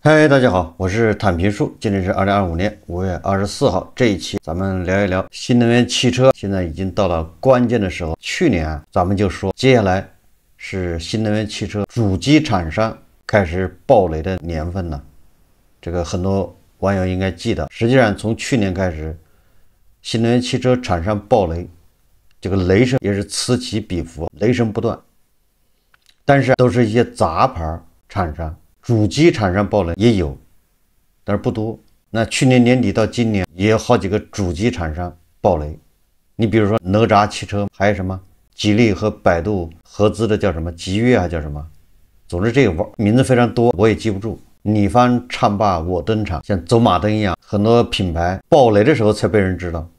嗨，大家好，我是坦平树。今天是2025年5月24号，这一期咱们聊一聊新能源汽车。现在已经到了关键的时候。去年咱们就说，接下来是新能源汽车主机厂商开始爆雷的年份了。这个很多网友应该记得，实际上从去年开始，新能源汽车厂商爆雷，这个雷声也是此起彼伏，雷声不断。但是都是一些杂牌厂商。主机厂商爆雷也有，但是不多。那去年年底到今年也有好几个主机厂商爆雷。你比如说哪吒汽车，还有什么吉利和百度合资的叫什么极越还叫什么，总之这个名字非常多，我也记不住。你方唱罢我登场，像走马灯一样，很多品牌爆雷的时候才被人知道，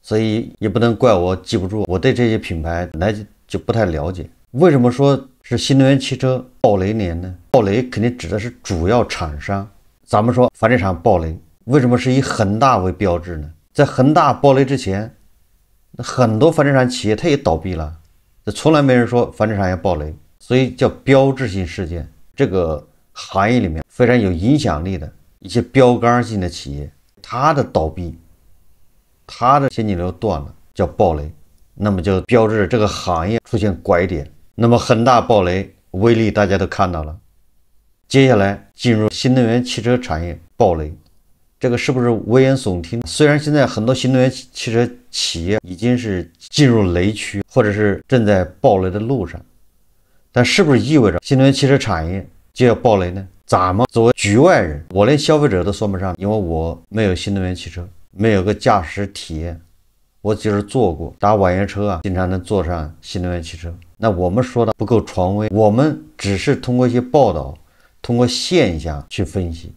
所以也不能怪我记不住。我对这些品牌本来就不太了解。为什么说是新能源汽车爆雷年呢？爆雷肯定指的是主要厂商。咱们说房地产爆雷，为什么是以恒大为标志呢？在恒大爆雷之前，很多房地产企业它也倒闭了，这从来没人说房地产要爆雷，所以叫标志性事件。这个行业里面非常有影响力的一些标杆性的企业，它的倒闭，它的现金流断了，叫爆雷，那么就标志着这个行业出现拐点。那么恒大爆雷威力大家都看到了，接下来进入新能源汽车产业爆雷，这个是不是危言耸听？虽然现在很多新能源汽车企业已经是进入雷区，或者是正在爆雷的路上，但是不是意味着新能源汽车产业就要爆雷呢？咱们作为局外人，我连消费者都算不上，因为我没有新能源汽车，没有个驾驶体验，我只是坐过打网约车经常能坐上新能源汽车。那我们说的不够权威，我们只是通过一些报道，通过现象去分析，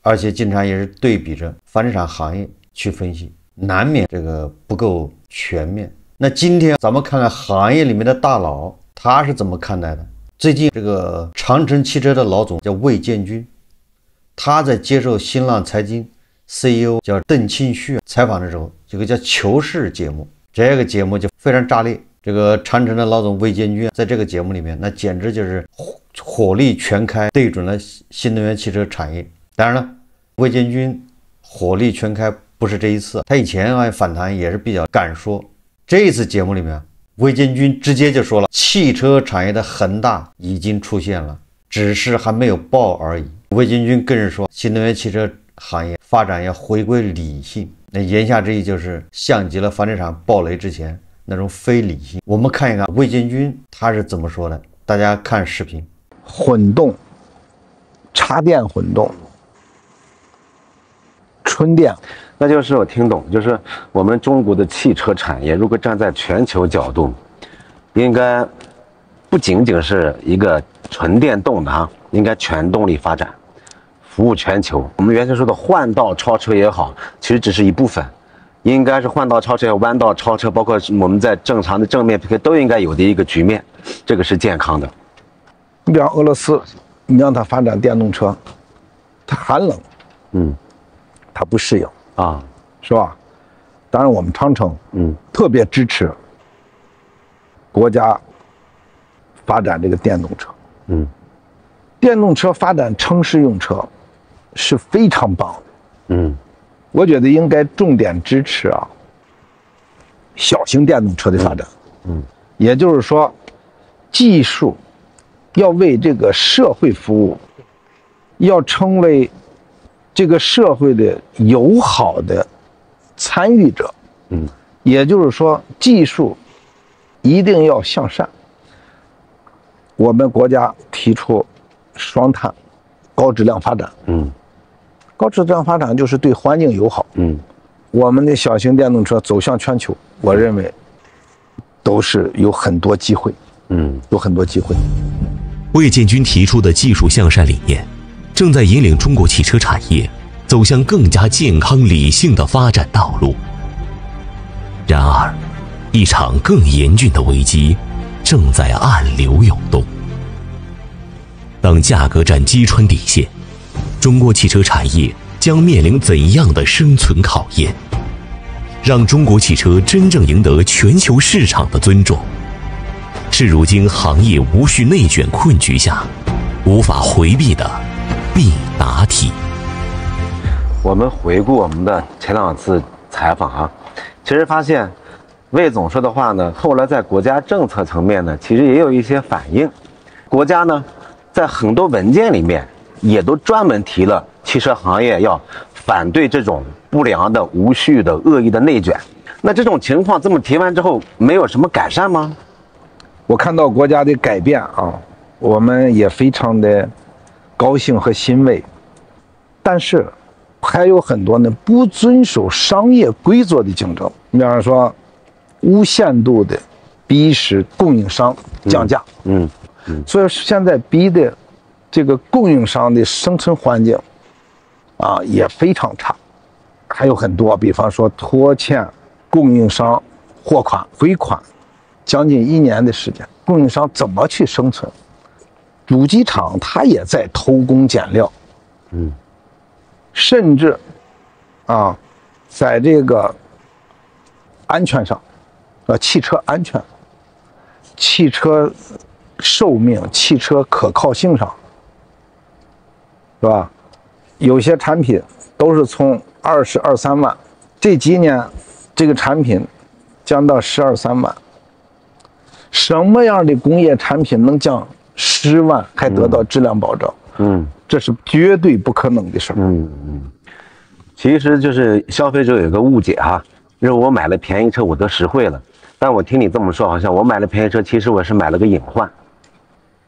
而且经常也是对比着房地产行业去分析，难免这个不够全面。那今天咱们看看行业里面的大佬他是怎么看待的。最近这个长城汽车的老总叫魏建军，他在接受新浪财经 CEO 叫邓庆旭采访的时候，有个叫求是节目，这个节目就非常炸裂。这个长城的老总魏建军在这个节目里面，那简直就是火力全开，对准了新能源汽车产业。当然了，魏建军火力全开不是这一次，他以前反弹也是比较敢说。这一次节目里面，魏建军直接就说了，汽车产业的恒大已经出现了，只是还没有爆而已。魏建军更是说，新能源汽车行业发展要回归理性，那言下之意就是像极了房地产爆雷之前那种非理性。我们看一看魏建军他是怎么说的，大家看视频。混动、插电混动、纯电，那就是我听懂，就是我们中国的汽车产业，如果站在全球角度，应该不仅仅是一个纯电动的应该全动力发展，服务全球。我们原先说的换道超车也好，其实只是一部分。应该是换道超车、弯道超车，包括我们在正常的正面 PK 都应该有的一个局面，这个是健康的。你比方俄罗斯，你让它发展电动车，它寒冷，它不适应啊，是吧？当然，我们长城，特别支持国家发展这个电动车，电动车发展城市用车是非常棒的，我觉得应该重点支持小型电动车的发展，也就是说，技术要为这个社会服务，要成为这个社会的友好的参与者，也就是说，技术一定要向善。我们国家提出双碳，高质量发展，高质量发展就是对环境友好。我们的小型电动车走向全球，我认为都是有很多机会。有很多机会。魏建军提出的技术向善理念，正在引领中国汽车产业走向更加健康理性的发展道路。然而，一场更严峻的危机正在暗流涌动。当价格战击穿底线，中国汽车产业将面临怎样的生存考验？让中国汽车真正赢得全球市场的尊重，是如今行业无序内卷困局下无法回避的必答题。我们回顾我们的前2次采访啊，其实发现魏总说的话呢，后来在国家政策层面呢，其实也有一些反应。国家呢，在很多文件里面也都专门提了汽车行业要反对这种不良的、无序的、恶意的内卷。那这种情况这么提完之后，没有什么改善吗？我看到国家的改变啊，我们也非常的高兴和欣慰。但是还有很多呢不遵守商业规则的竞争，你比方说无限度的逼使供应商降价，所以现在逼的这个供应商的生存环境啊也非常差，还有很多，比方说拖欠供应商货款回款将近1年的时间，供应商怎么去生存？主机厂它也在偷工减料，甚至啊，在这个安全上，汽车安全、汽车寿命、汽车可靠性上，是吧？有些产品都是从20、23万，这几年这个产品降到12、13万。什么样的工业产品能降10万还得到质量保障？这是绝对不可能的事儿。其实就是消费者有一个误解哈，就是我买了便宜车我得实惠了，但我听你这么说，好像我买了便宜车，其实我是买了个隐患。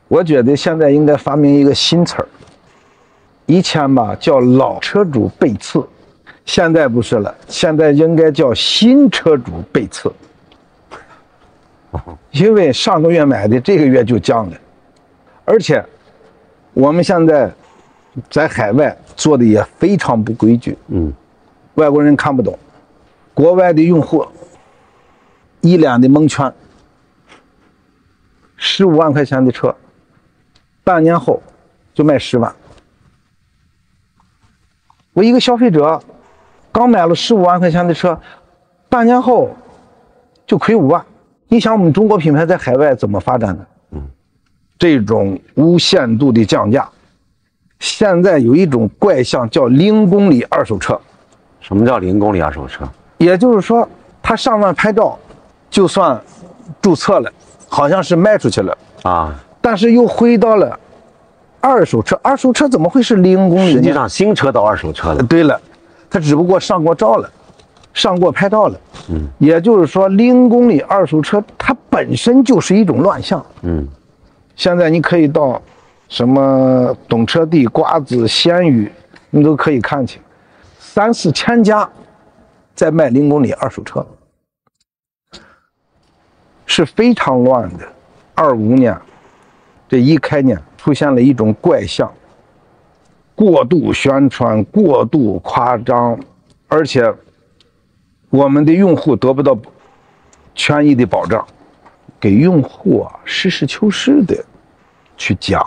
我觉得现在应该发明一个新词儿，以前吧叫老车主背刺，现在不是了，现在应该叫新车主背刺。因为上个月买的，这个月就降了，而且我们现在在海外做的也非常不规矩，外国人看不懂，国外的用户一脸的蒙圈，15万块钱的车，半年后就卖10万。我一个消费者刚买了15万块钱的车，半年后就亏5万。你想我们中国品牌在海外怎么发展的？这种无限度的降价，现在有一种怪象叫0公里二手车。什么叫0公里二手车？也就是说，他上完牌照，就算注册了，好像是卖出去了啊，但是又回到了二手车。二手车怎么会是0公里？实际上新车到二手车了。对了，他只不过上过照了，上过牌照了。也就是说0公里二手车它本身就是一种乱象。现在你可以到什么懂车帝、瓜子、鲜芋，你都可以看去，3、4千家在卖0公里二手车，是非常乱的。25年这一开年出现了一种怪象，过度宣传、过度夸张，而且我们的用户得不到权益的保障，给用户实事求是的去讲。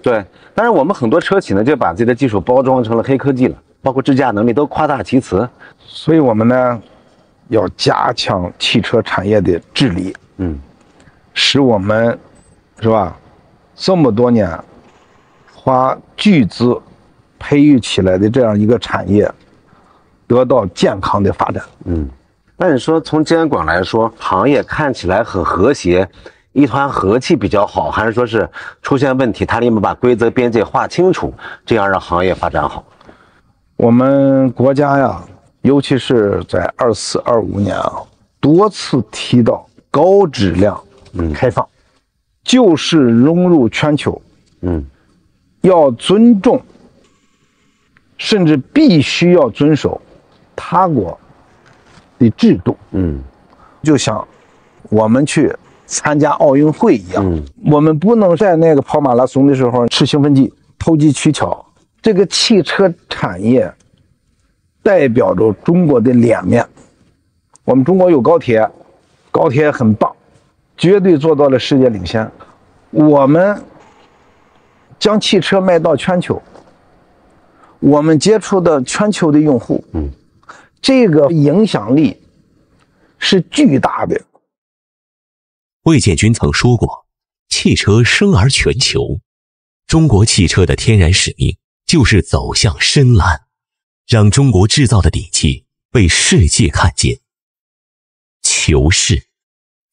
对，但是我们很多车企呢，就把自己的技术包装成了黑科技了，包括智驾能力都夸大其词。所以我们呢，要加强汽车产业的治理，使我们是吧，这么多年花巨资培育起来的这样一个产业得到健康的发展。那你说从监管来说，行业看起来很和谐，一团和气比较好，还是说是出现问题，他立马把规则边界划清楚，这样让行业发展好？我们国家呀，尤其是在24、25年多次提到高质量开放，就事融入全球，要尊重，甚至必须要遵守他国的制度。就像我们去参加奥运会一样，我们不能在那个跑马拉松的时候吃兴奋剂、投机取巧。这个汽车产业代表着中国的脸面。我们中国有高铁，高铁很棒，绝对做到了世界领先。我们将汽车卖到全球，我们接触的全球的用户，这个影响力是巨大的。魏建军曾说过，汽车生而全球，中国汽车的天然使命就是走向深蓝，让中国制造的底气被世界看见。求是，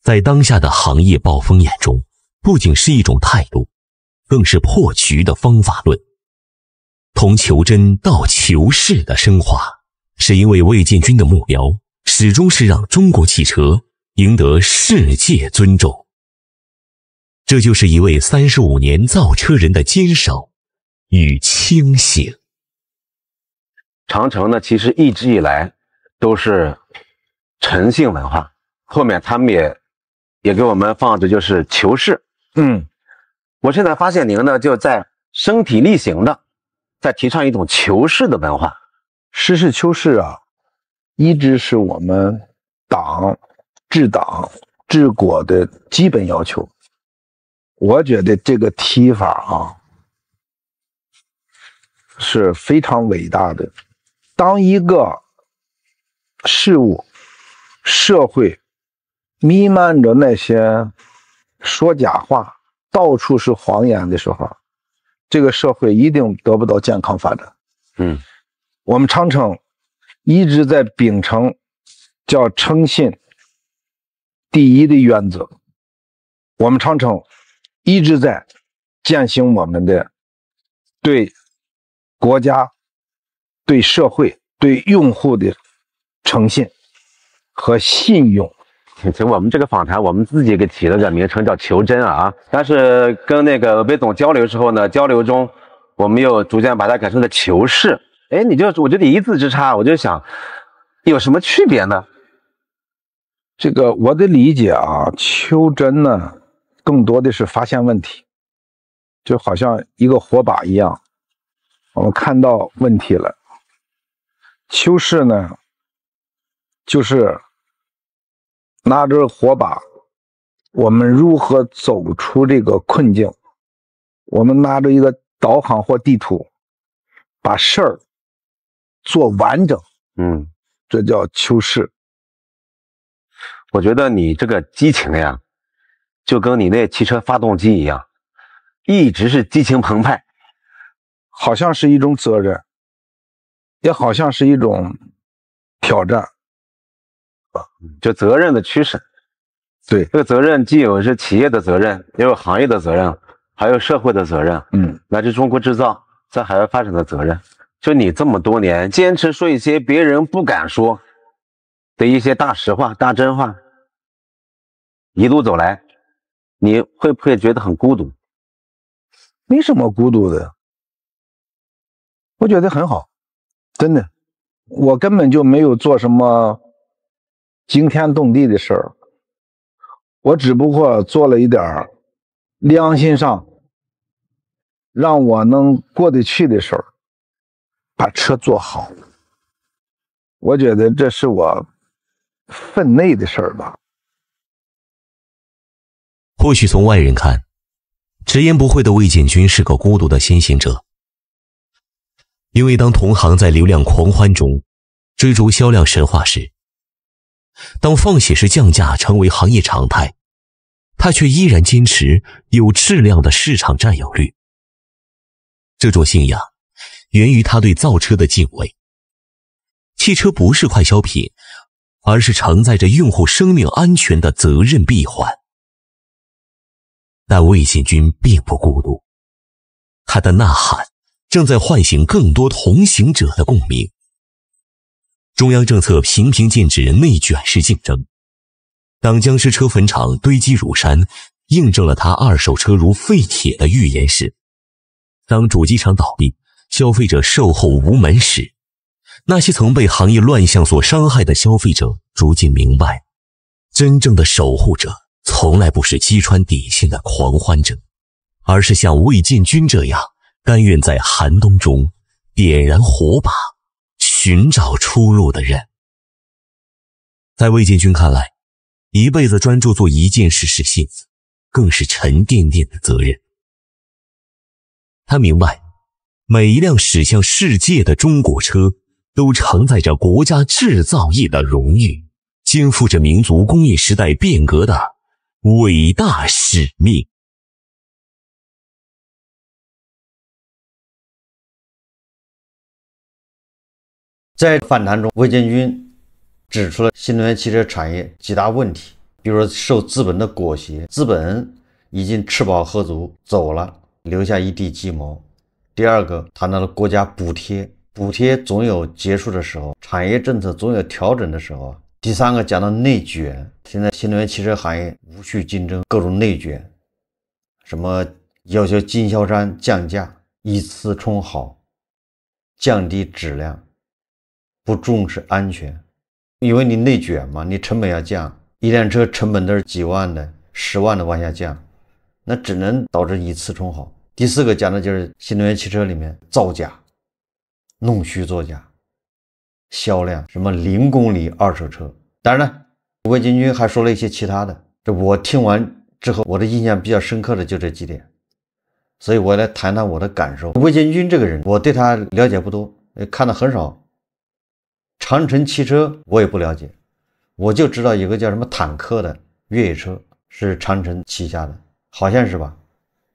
在当下的行业暴风眼中，不仅是一种态度，更是破局的方法论。从求真到求是的升华，是因为魏建军的目标始终是让中国汽车赢得世界尊重。这就是一位35年造车人的坚守与清醒。长城呢，其实一直以来都是诚信文化，后面他们也给我们放着就是求是。我现在发现您呢，就在身体力行的在提倡一种求是的文化。实事求是啊，一直是我们党治国的基本要求。我觉得这个提法啊是非常伟大的。当一个事物社会弥漫着那些说假话，到处是谎言的时候，这个社会一定得不到健康发展。我们长城一直在秉承叫诚信第一的原则，我们长城一直在践行我们的对国家、对社会、对用户的诚信和信用。其实我们这个访谈，我们自己给起了个名称叫求真啊，但是跟那个魏总交流之后呢，交流中我们又逐渐把它改成了求是。我觉得一字之差，我就想有什么区别呢？这个我的理解啊，求真呢更多的是发现问题，就好像一个火把一样，我们看到问题了。求是呢就是拿着火把，我们如何走出这个困境，我们拿着一个导航或地图把事儿做完整，这叫求是。我觉得你这个激情呀，就跟你那汽车发动机一样，一直是激情澎湃，好像是一种责任，也好像是一种挑战，就责任的驱使。对，这个责任既有是企业的责任，也有行业的责任，还有社会的责任，乃至中国制造在海外发展的责任。就你这么多年坚持说一些别人不敢说的一些大实话、大真话，一路走来，你会不会觉得很孤独？没什么孤独的，我觉得很好，真的，我根本就没有做什么惊天动地的事儿，我只不过做了一点良心上让我能过得去的事儿，把车做好。我觉得这是我分内的事儿吧。或许从外人看，直言不讳的魏建军是个孤独的先行者，因为当同行在流量狂欢中追逐销量神话时，当放血式降价成为行业常态，他却依然坚持有质量的市场占有率。这种信仰源于他对造车的敬畏。汽车不是快消品，而是承载着用户生命安全的责任闭环。但魏建军并不孤独，他的呐喊正在唤醒更多同行者的共鸣。中央政策频频剑指内卷式竞争，当僵尸车坟场堆积如山，印证了他二手车如废铁的预言时，当主机厂倒闭，消费者售后无门时，那些曾被行业乱象所伤害的消费者逐渐明白，真正的守护者从来不是击穿底线的狂欢者，而是像魏建军这样甘愿在寒冬中点燃火把，寻找出路的人。在魏建军看来，一辈子专注做一件事是幸福，更是沉甸甸的责任。他明白，每一辆驶向世界的中国车都承载着国家制造业的荣誉，肩负着民族工业时代变革的伟大使命。在反弹中，魏建军指出了新能源汽车产业几大问题，比如说受资本的裹挟，资本已经吃饱喝足走了，留下一地鸡毛。第二个，谈到了国家补贴，补贴总有结束的时候，产业政策总有调整的时候。第三个，讲到内卷，现在新能源汽车行业无序竞争，各种内卷，什么要求经销商降价，以次充好，降低质量，不重视安全，因为你内卷嘛，你成本要降，一辆车成本都是几万的、10万的往下降，那只能导致以次充好。第四个讲的就是新能源汽车里面造假、弄虚作假，销量什么0公里二手车。当然了，魏建军还说了一些其他的，这我听完之后，我的印象比较深刻的就这几点，所以我来谈谈我的感受。魏建军这个人，我对他了解不多，看的很少。长城汽车我也不了解，我就知道有个叫什么坦克的越野车是长城旗下的，好像是吧？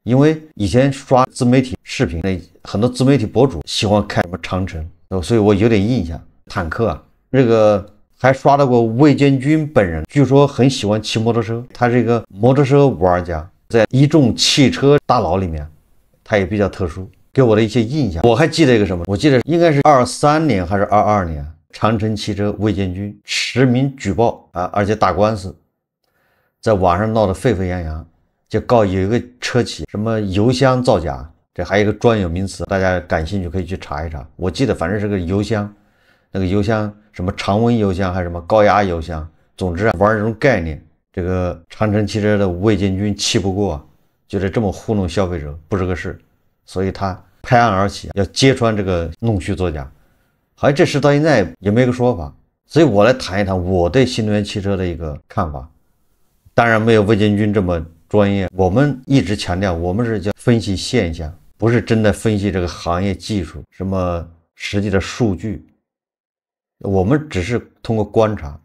因为以前刷自媒体视频的很多自媒体博主喜欢开什么长城，所以我有点印象。坦克啊，这个还刷到过魏建军本人，据说很喜欢骑摩托车，他是一个摩托车玩家，在一众汽车大佬里面，他也比较特殊，给我的一些印象。我还记得一个什么，我记得应该是23年还是22年，长城汽车魏建军实名举报啊，而且打官司，在网上闹得沸沸扬扬，就告有一个车企什么油箱造假，这还有一个专有名词，大家感兴趣可以去查一查。我记得反正是个油箱，那个油箱什么常温油箱还是什么高压油箱，总之啊玩这种概念。这个长城汽车的魏建军气不过，觉得这么糊弄消费者不是个事，所以他拍案而起，要揭穿这个弄虚作假。好像这事到现在也没个说法，所以我来谈一谈我对新能源汽车的一个看法。当然没有魏建军这么专业，我们一直强调我们是叫分析现象，不是真的分析这个行业技术什么实际的数据，我们只是通过观察，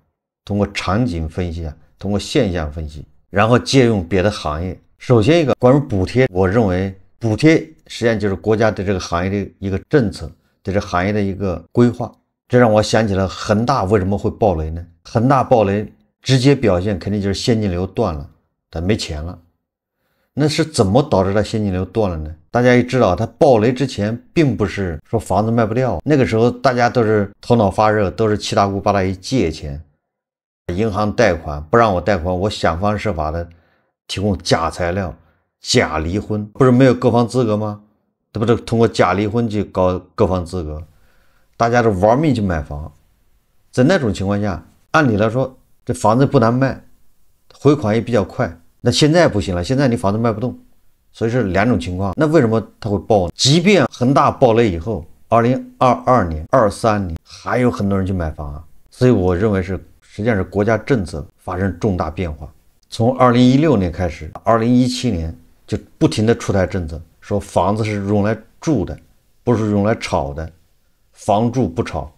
通过场景分析啊，通过现象分析，然后借用别的行业。首先一个关于补贴，我认为补贴实际上就是国家对这个行业的一个政策，对这行业的一个规划。这让我想起了恒大为什么会暴雷呢？恒大暴雷直接表现肯定就是现金流断了，他没钱了。那是怎么导致他现金流断了呢？大家也知道，他暴雷之前并不是说房子卖不掉，那个时候大家都是头脑发热，都是七大姑八大姨借钱，银行贷款不让我贷款，我想方设法的提供假材料，假离婚，不是没有购房资格吗？对不对？通过假离婚去搞购房资格，大家都玩命去买房。在那种情况下，按理来说这房子不难卖，回款也比较快。那现在不行了，现在你房子卖不动，所以是两种情况。那为什么它会爆呢？即便恒大爆雷以后，2022年、23年还有很多人去买房啊。所以我认为实际上是国家政策发生重大变化。从2016年开始，2017年就不停的出台政策，说房子是用来住的，不是用来炒的，房住不炒。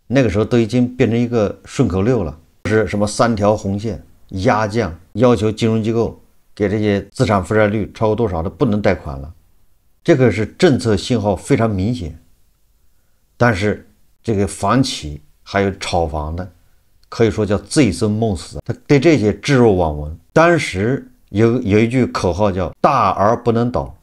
那个时候都已经变成一个顺口溜了，是什么3条红线。压降，要求金融机构给这些资产负债率超过多少的不能贷款了，这个是政策信号非常明显。但是这个房企还有炒房的，可以说叫醉生梦死，他对这些置若罔闻。当时有一句口号叫大而不能倒，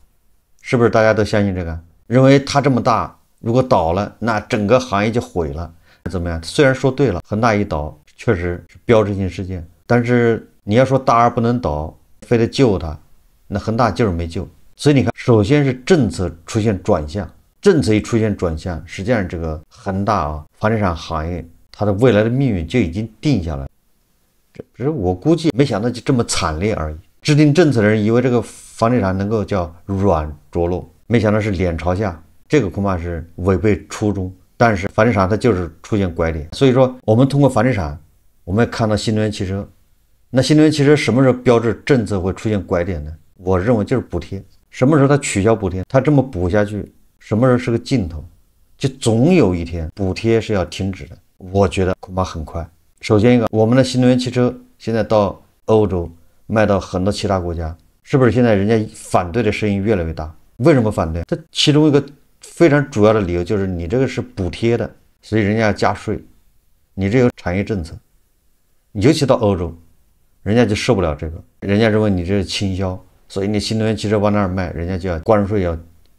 是不是大家都相信这个？认为它这么大，如果倒了，那整个行业就毁了。怎么样？虽然说对了，恒大一倒确实是标志性事件。但是你要说大而不能倒，非得救它，那恒大就是没救。所以你看，首先是政策出现转向，政策一出现转向，实际上这个恒大房地产行业它的未来的命运就已经定下来。这只是我估计没想到就这么惨烈而已。制定政策的人以为这个房地产能够叫软着陆，没想到是脸朝下，这个恐怕是违背初衷。但是房地产它就是出现拐点，所以说我们通过房地产，我们也看到新能源汽车。那新能源汽车什么时候标志政策会出现拐点呢？我认为就是补贴。什么时候它取消补贴，它这么补下去，什么时候是个尽头？就总有一天补贴是要停止的。我觉得恐怕很快。首先一个，我们的新能源汽车现在到欧洲卖到很多其他国家，是不是现在人家反对的声音越来越大？为什么反对？它其中一个非常主要的理由就是你这个是补贴的，所以人家要加税。你这有产业政策，尤其到欧洲，人家就受不了这个，人家认为你这是倾销，所以你新能源汽车往那儿卖，人家就要关税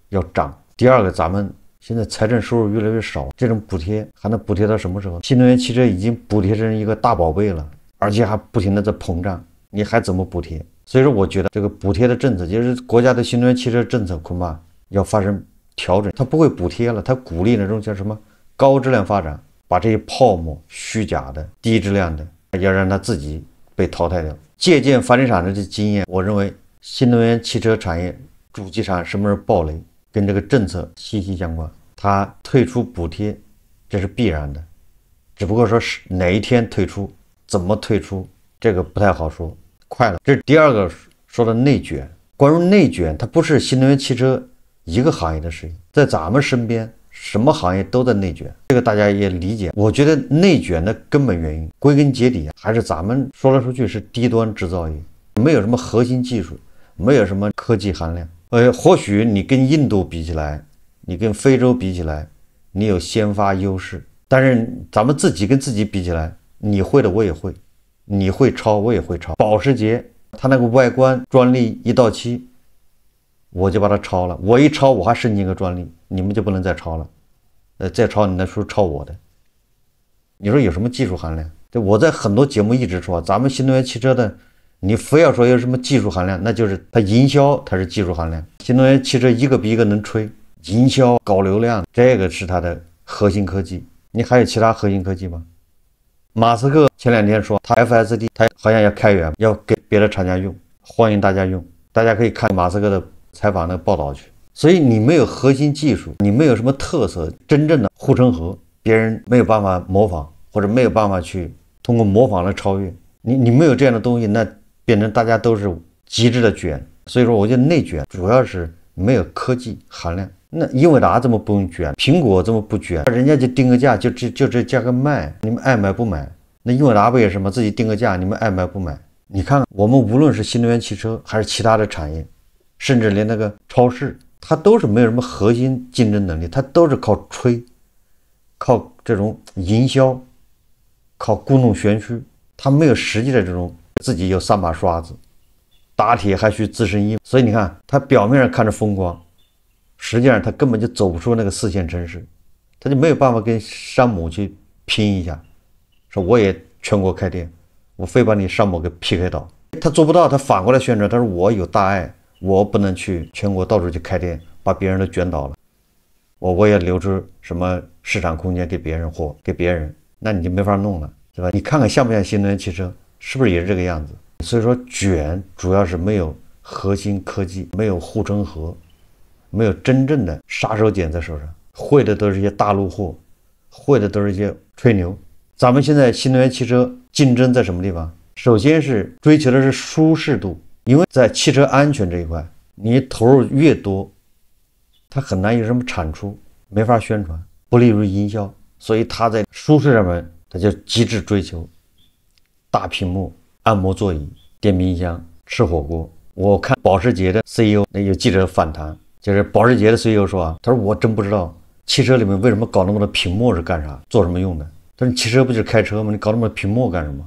要涨。第二个，咱们现在财政收入越来越少，这种补贴还能补贴到什么时候？新能源汽车已经补贴成一个大宝贝了，而且还不停的在膨胀，你还怎么补贴？所以说，我觉得这个补贴的政策，就是国家的新能源汽车政策恐怕要发生调整，它不会补贴了，它鼓励那种叫什么高质量发展，把这些泡沫、虚假的、低质量的，要让它自己被淘汰掉。借鉴房地产的这经验，我认为新能源汽车产业主机厂什么时候暴雷，跟这个政策息息相关。它退出补贴，这是必然的，只不过说是哪一天退出，怎么退出，这个不太好说。快了，这是第二个说的内卷。关于内卷，它不是新能源汽车一个行业的事情，在咱们身边什么行业都在内卷，这个大家也理解。我觉得内卷的根本原因，归根结底还是咱们说来说去是低端制造业，没有什么核心技术，没有什么科技含量。或许你跟印度比起来，你跟非洲比起来，你有先发优势，但是咱们自己跟自己比起来，你会的我也会，你会抄我也会抄。保时捷它那个外观专利一到期，我就把它抄了，我一抄我还申请个专利，你们就不能再抄了。再抄你那说抄我的，你说有什么技术含量？对，我在很多节目一直说，咱们新能源汽车的，你非要说有什么技术含量，那就是它营销它是技术含量。新能源汽车一个比一个能吹，营销搞流量，这个是它的核心科技。你还有其他核心科技吗？马斯克前2天说他 FSD 他好像要开源，要给别的厂家用，欢迎大家用，大家可以看马斯克的采访的报道去。所以你没有核心技术，你没有什么特色，真正的护城河，别人没有办法模仿，或者没有办法去通过模仿来超越你没有这样的东西，那变成大家都是极致的卷。所以说我觉得内卷主要是没有科技含量。那英伟达怎么不用卷？苹果怎么不卷？人家就定个价，就这价格卖，你们爱买不买？那英伟达不也是吗？自己定个价，你们爱买不买？你看看我们无论是新能源汽车还是其他的产业，甚至连那个超市，它都是没有什么核心竞争能力，它都是靠吹，靠这种营销，靠故弄玄虚，它没有实际的这种自己有3把刷子，打铁还需自身硬。所以你看，它表面上看着风光，实际上它根本就走不出那个4线城市，它就没有办法跟山姆去拼一下，说我也全国开店，我非把你山姆给 PK 倒。他做不到，他反过来宣传，他说我有大爱，我不能去全国到处去开店，把别人都卷倒了，我也留出什么市场空间给别人或给别人，那你就没法弄了，对吧？你看看像不像新能源汽车，是不是也是这个样子？所以说卷主要是没有核心科技，没有护城河，没有真正的杀手锏在手上，会的都是一些大陆货，会的都是一些吹牛。咱们现在新能源汽车竞争在什么地方？首先是追求的是舒适度，因为在汽车安全这一块，你投入越多，它很难有什么产出，没法宣传，不利于营销，所以它在舒适上面，它就极致追求大屏幕、按摩座椅、电冰箱、吃火锅。我看保时捷的 CEO 那有记者反弹，就是保时捷的 CEO 说啊，他说我真不知道汽车里面为什么搞那么多屏幕是干啥，做什么用的？但是汽车不就是开车吗？你搞那么多屏幕干什么？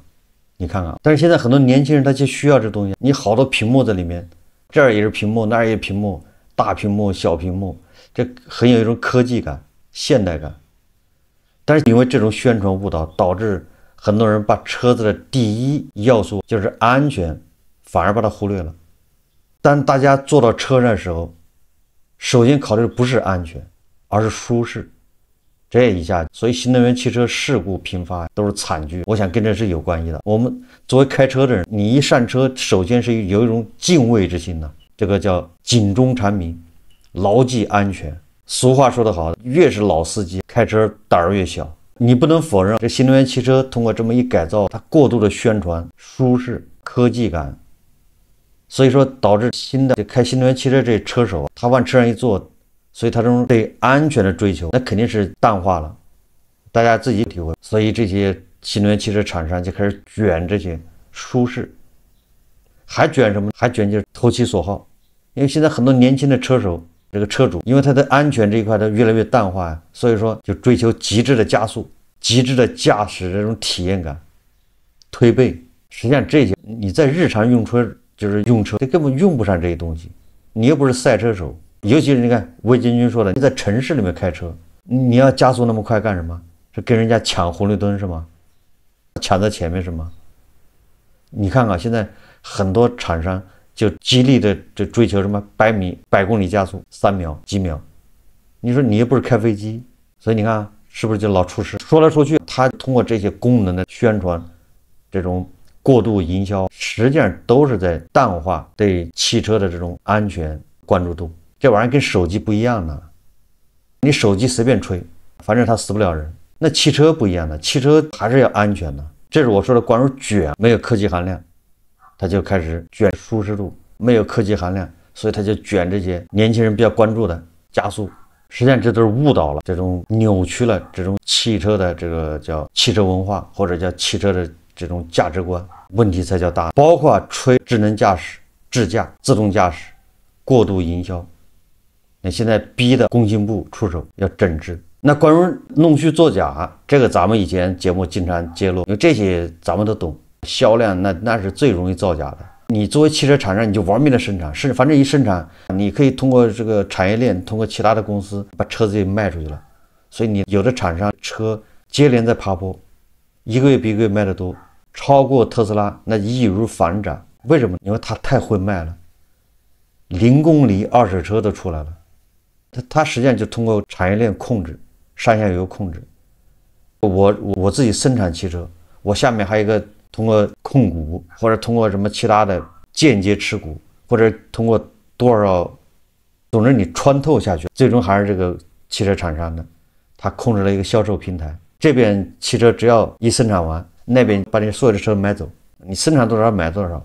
你看看，但是现在很多年轻人他就需要这东西，你好多屏幕在里面，这儿也是屏幕，那儿也是屏幕，大屏幕、小屏幕，这很有一种科技感、现代感。但是因为这种宣传误导，导致很多人把车子的第一要素就是安全，反而把它忽略了。当大家坐到车上的时候，首先考虑的不是安全，而是舒适。这一下，所以新能源汽车事故频发都是惨剧，我想跟这是有关系的。我们作为开车的人，你一上车，首先是有一种敬畏之心的，这个叫警钟长鸣，牢记安全。俗话说得好，越是老司机开车胆儿越小。你不能否认，这新能源汽车通过这么一改造，它过度的宣传舒适、科技感，所以说导致开新能源汽车这车手，他往车上一坐，所以他这种对安全的追求，那肯定是淡化了，大家自己体会。所以这些新能源汽车厂商就开始卷这些舒适，还卷什么？还卷就是投其所好。因为现在很多年轻的车手这个车主，因为他的安全这一块它越来越淡化呀，所以说就追求极致的加速、极致的驾驶这种体验感、推背。实际上这些你在日常用车这根本用不上这些东西。你又不是赛车手，尤其是你看魏建军说的，你在城市里面开车，你要加速那么快干什么？是跟人家抢红绿灯是吗？抢在前面是吗？你看看现在很多厂商就极力的这追求什么100公里加速3秒几秒，你说你又不是开飞机，所以你看是不是就老出事？说来说去，他通过这些功能的宣传，这种过度营销，实际上都是在淡化对汽车的这种安全关注度。这玩意儿跟手机不一样的，你手机随便吹，反正它死不了人。那汽车不一样的，汽车还是要安全的。这是我说的，光是卷没有科技含量，它就开始卷舒适度，没有科技含量，所以它就卷这些年轻人比较关注的加速。实际上这都是误导了，这种扭曲了这种汽车的这个叫汽车文化，或者叫汽车的这种价值观，问题才叫大。包括吹智能驾驶、智驾、自动驾驶、过度营销，那现在逼的工信部出手要整治。那关于弄虚作假，这个咱们以前节目经常揭露，因为这些咱们都懂，销量那是最容易造假的。你作为汽车厂商，你就玩命的生产，反正一生产，你可以通过这个产业链，通过其他的公司把车子给卖出去了。所以你有的厂商车接连在爬坡，一个月比一个月卖得多，超过特斯拉，那易如反掌。为什么？因为它太会卖了，0公里二手车都出来了。它实际上就通过产业链控制。上下游控制，我自己生产汽车，我下面还有一个通过控股或者通过什么其他的间接持股，或者通过多少，总之你穿透下去，最终还是这个汽车厂商的，他控制了一个销售平台。这边汽车只要一生产完，那边把你所有的车买走，你生产多少买多少，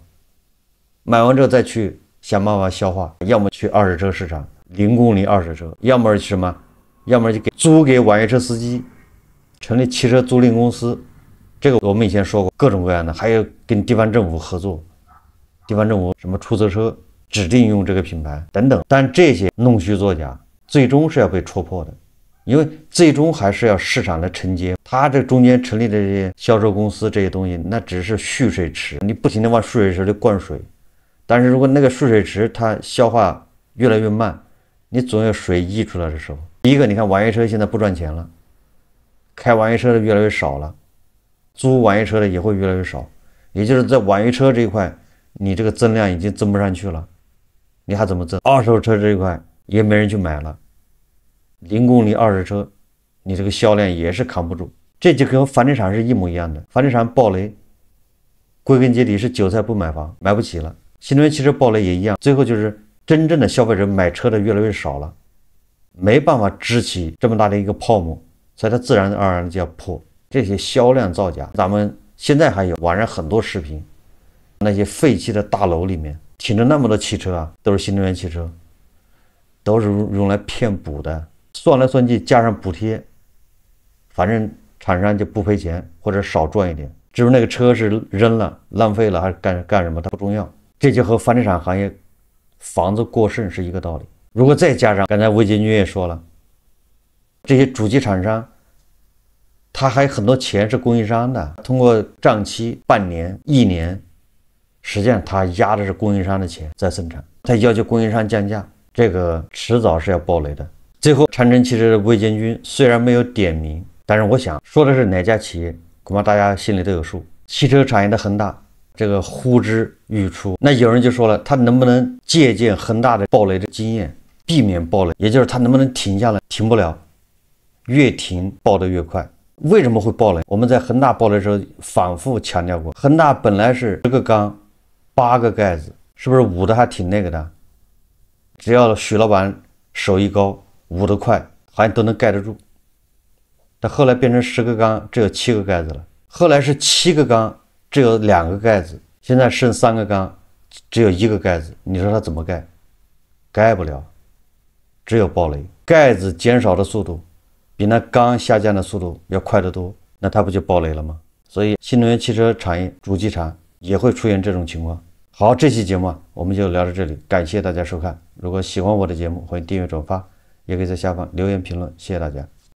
买完之后再去想办法消化，要么去二手车市场0公里二手车，要么是什么？要么就租给网约车司机，成立汽车租赁公司，这个我们以前说过，各种各样的，还有跟地方政府合作，地方政府什么出租车指定用这个品牌等等。但这些弄虚作假，最终是要被戳破的，因为最终还是要市场的承接。它这中间成立的这些销售公司这些东西，那只是蓄水池，你不停的往蓄水池里灌水，但是如果那个蓄水池它消化越来越慢，你总有水溢出来的时候。第一个，你看网约车现在不赚钱了，开网约车的越来越少了，租网约车的也会越来越少，也就是在网约车这一块，你这个增量已经增不上去了，你还怎么增？二手车这一块也没人去买了，0公里二手车，你这个销量也是扛不住。这就跟房地产是一模一样的，房地产暴雷，归根结底是韭菜不买房，买不起了。新能源汽车暴雷也一样，最后就是真正的消费者买车的越来越少了。没办法支起这么大的一个泡沫，所以它自然而然的就要破。这些销量造假，咱们现在还有网上很多视频，那些废弃的大楼里面停着那么多汽车啊，都是新能源汽车，都是用来骗补的。算来算去加上补贴，反正厂商就不赔钱或者少赚一点。至于那个车是扔了浪费了还是干什么，它不重要。这就和房地产行业房子过剩是一个道理。如果再加上刚才魏建军也说了，这些主机厂商他还有很多钱是供应商的，通过账期半年1年，实际上他压的是供应商的钱在生产，他要求供应商降价，这个迟早是要爆雷的。最后长城汽车的魏建军虽然没有点名，但是我想说的是哪家企业，恐怕大家心里都有数。汽车产业的恒大这个呼之欲出，那有人就说了，他能不能借鉴恒大的爆雷的经验，避免爆雷，也就是他能不能停下来？停不了，越停爆得越快。为什么会爆雷？我们在恒大爆雷的时候反复强调过，恒大本来是10个缸8个盖子，是不是捂的还挺那个的？只要许老板手一高，捂得快，好像都能盖得住。但后来变成10个缸只有7个盖子了，后来是7个缸只有2个盖子，现在剩3个缸只有1个盖子，你说它怎么盖？盖不了，只有爆雷。盖子减少的速度比那缸下降的速度要快得多，那它不就爆雷了吗？所以新能源汽车产业主机厂也会出现这种情况。好，这期节目我们就聊到这里，感谢大家收看。如果喜欢我的节目，欢迎订阅转发，也可以在下方留言评论，谢谢大家。